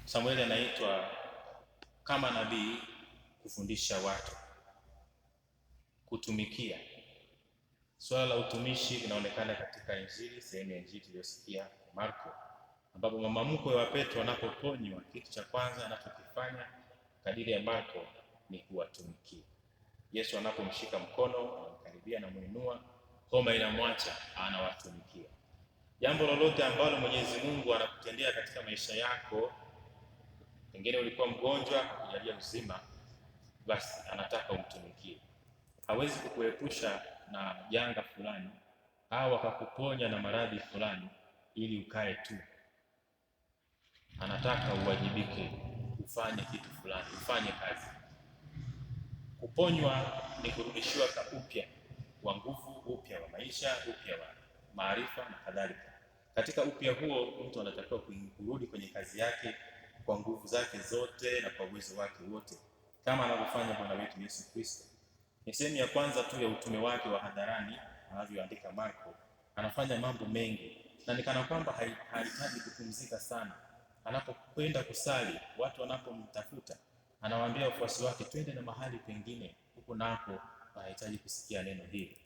Samueli anaitwa kama nabii kufundisha watu, kutumikia. Swala la utumishi linaonekana katika Injili, sehemu ya Injili tuliyosikia Marko, ambapo mama mkwe wa Petro anapoponywa, kitu cha kwanza anachokifanya kadiri ya Marko ni kuwatumikia. Yesu anapomshika mkono, anamkaribia na muinua, homa inamwacha, anawatumikia. Jambo lolote ambalo Mwenyezi Mungu anakutendea katika maisha yako, pengine ulikuwa mgonjwa akujalia uzima, basi anataka umtumikie. Hawezi kukuepusha na janga fulani au akakuponya na maradhi fulani ili ukae tu. Anataka uwajibike, ufanye kitu fulani, ufanye kazi. Kuponywa ni kurudishiwa upya wa nguvu, upya wa maisha, upya wa maarifa na kadhalika. Katika upya huo mtu anatakiwa kurudi kwenye kazi yake kwa nguvu zake zote na kwa uwezo wake wote, kama anavyofanya Bwana wetu Yesu Kristo. Ni sehemu ya kwanza tu ya utume wake wa hadharani anavyoandika Marko. Anafanya mambo mengi na nikana kwamba hahitaji kupumzika sana. Anapokwenda kusali, watu wanapomtafuta, anawaambia wafuasi wake twende na mahali pengine, huko nako hahitaji kusikia neno hili.